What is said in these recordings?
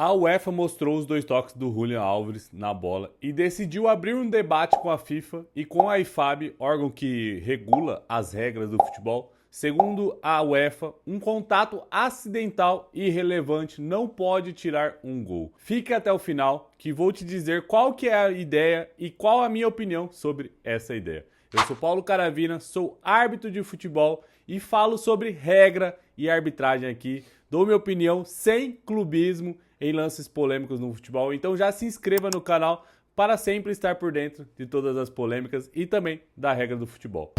A UEFA mostrou os dois toques do Julian Álvares na bola e decidiu abrir um debate com a FIFA e com a IFAB, órgão que regula as regras do futebol. Segundo a UEFA, um contato acidental e irrelevante não pode tirar um gol. Fique até o final que vou te dizer qual que é a ideia e qual a minha opinião sobre essa ideia. Eu sou Paulo Caravina, sou árbitro de futebol e falo sobre regra e arbitragem aqui. Dou minha opinião sem clubismo em lances polêmicos no futebol. Então já se inscreva no canal para sempre estar por dentro de todas as polêmicas e também da regra do futebol.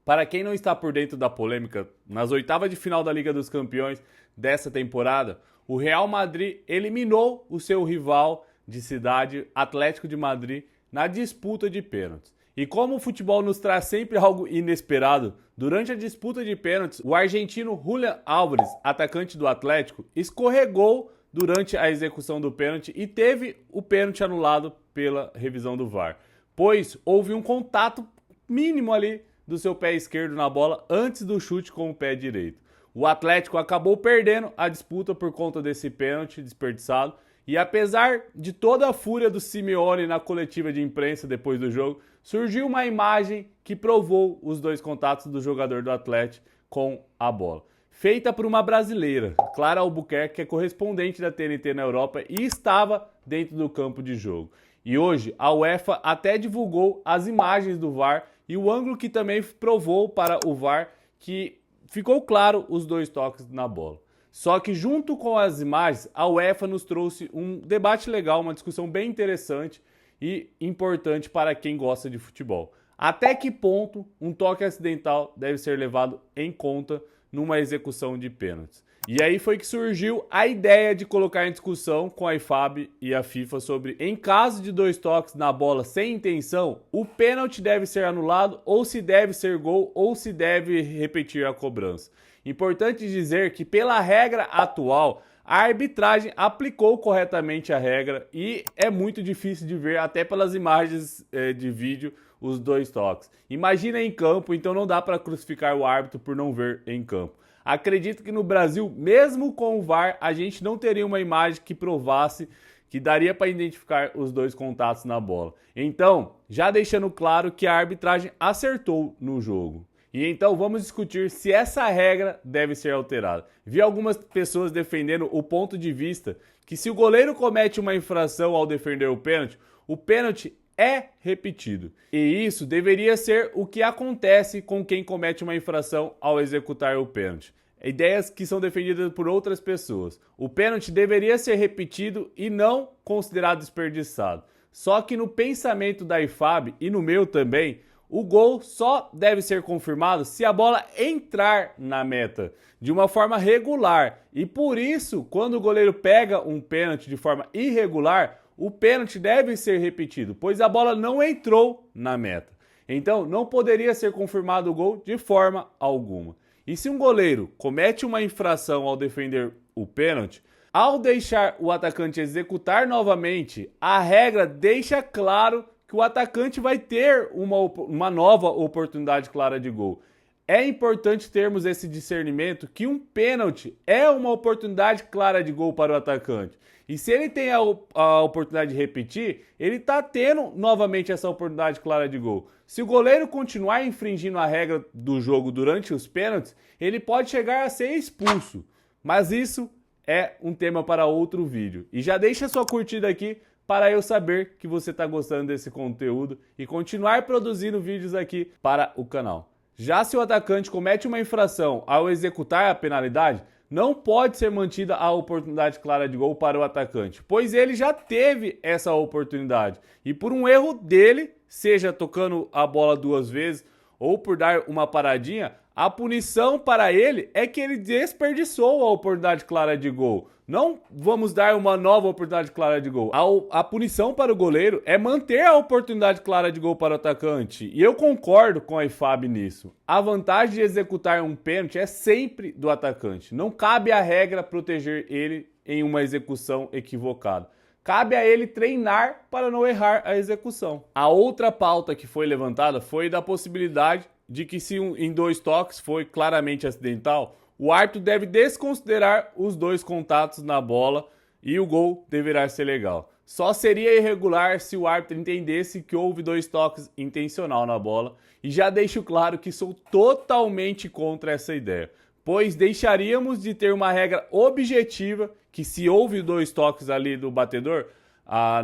Para quem não está por dentro da polêmica, nas oitavas de final da Liga dos Campeões dessa temporada, o Real Madrid eliminou o seu rival de cidade, Atlético de Madrid, na disputa de pênaltis. E como o futebol nos traz sempre algo inesperado, durante a disputa de pênaltis, o argentino Julian Álvares, atacante do Atlético, escorregou durante a execução do pênalti e teve o pênalti anulado pela revisão do VAR, pois houve um contato mínimo ali do seu pé esquerdo na bola antes do chute com o pé direito. O Atlético acabou perdendo a disputa por conta desse pênalti desperdiçado e apesar de toda a fúria do Simeone na coletiva de imprensa depois do jogo, surgiu uma imagem que provou os dois contatos do jogador do Atlético com a bola. Feita por uma brasileira, Clara Albuquerque, que é correspondente da TNT na Europa e estava dentro do campo de jogo. E hoje a UEFA até divulgou as imagens do VAR e o ângulo que também provou para o VAR que ficou claro os dois toques na bola. Só que junto com as imagens, a UEFA nos trouxe um debate legal, uma discussão bem interessante e importante para quem gosta de futebol. Até que ponto um toque acidental deve ser levado em conta numa execução de pênaltis? E aí foi que surgiu a ideia de colocar em discussão com a IFAB e a FIFA sobre, em caso de dois toques na bola sem intenção, o pênalti deve ser anulado ou se deve ser gol ou se deve repetir a cobrança. Importante dizer que pela regra atual, a arbitragem aplicou corretamente a regra e é muito difícil de ver, até pelas imagens de vídeo, os dois toques. Imagina em campo, então não dá para crucificar o árbitro por não ver em campo. Acredito que no Brasil, mesmo com o VAR, a gente não teria uma imagem que provasse que daria para identificar os dois contatos na bola. Então, já deixando claro que a arbitragem acertou no jogo. E então vamos discutir se essa regra deve ser alterada. Vi algumas pessoas defendendo o ponto de vista que se o goleiro comete uma infração ao defender o pênalti é repetido. E isso deveria ser o que acontece com quem comete uma infração ao executar o pênalti. Ideias que são defendidas por outras pessoas. O pênalti deveria ser repetido e não considerado desperdiçado. Só que no pensamento da IFAB e no meu também, o gol só deve ser confirmado se a bola entrar na meta de uma forma regular. E por isso, quando o goleiro pega um pênalti de forma irregular, o pênalti deve ser repetido, pois a bola não entrou na meta. Então, não poderia ser confirmado o gol de forma alguma. E se um goleiro comete uma infração ao defender o pênalti, ao deixar o atacante executar novamente, a regra deixa claro que o atacante vai ter uma nova oportunidade clara de gol. É importante termos esse discernimento que um pênalti é uma oportunidade clara de gol para o atacante. E se ele tem a oportunidade de repetir, ele está tendo novamente essa oportunidade clara de gol. Se o goleiro continuar infringindo a regra do jogo durante os pênaltis, ele pode chegar a ser expulso. Mas isso é um tema para outro vídeo. E já deixa sua curtida aqui para eu saber que você está gostando desse conteúdo e continuar produzindo vídeos aqui para o canal. Já se o atacante comete uma infração ao executar a penalidade, não pode ser mantida a oportunidade clara de gol para o atacante, pois ele já teve essa oportunidade. E por um erro dele, seja tocando a bola duas vezes ou por dar uma paradinha, a punição para ele é que ele desperdiçou a oportunidade clara de gol. Não vamos dar uma nova oportunidade clara de gol. A punição para o goleiro é manter a oportunidade clara de gol para o atacante. E eu concordo com a IFAB nisso. A vantagem de executar um pênalti é sempre do atacante. Não cabe à regra proteger ele em uma execução equivocada. Cabe a ele treinar para não errar a execução. A outra pauta que foi levantada foi da possibilidade de que se em dois toques foi claramente acidental, o árbitro deve desconsiderar os 2 contatos na bola e o gol deverá ser legal. Só seria irregular se o árbitro entendesse que houve 2 toques intencional na bola, e já deixo claro que sou totalmente contra essa ideia, pois deixaríamos de ter uma regra objetiva que se houve 2 toques ali do batedor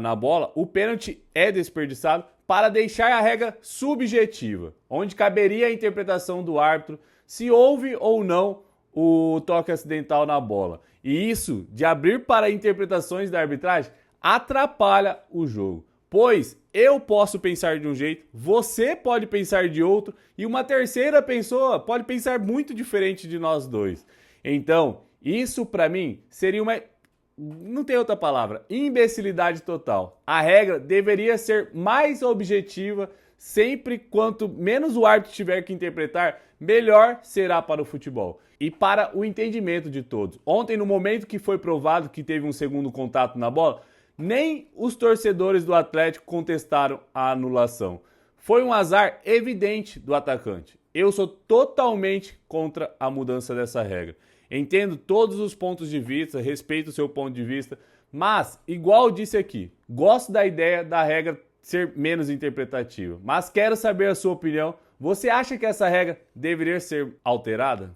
na bola, o pênalti é desperdiçado, para deixar a regra subjetiva, onde caberia a interpretação do árbitro se houve ou não o toque acidental na bola. E isso, de abrir para interpretações da arbitragem, atrapalha o jogo. Pois eu posso pensar de um jeito, você pode pensar de outro, e uma terceira pessoa pode pensar muito diferente de nós dois. Então, isso para mim seria uma... não tem outra palavra, imbecilidade total. A regra deveria ser mais objetiva, sempre quanto menos o árbitro tiver que interpretar, melhor será para o futebol e para o entendimento de todos. Ontem, no momento que foi provado que teve um segundo contato na bola, nem os torcedores do Atlético contestaram a anulação. Foi um azar evidente do atacante. Eu sou totalmente contra a mudança dessa regra. Entendo todos os pontos de vista, respeito o seu ponto de vista, mas, igual eu disse aqui, gosto da ideia da regra ser menos interpretativa, mas quero saber a sua opinião. Você acha que essa regra deveria ser alterada?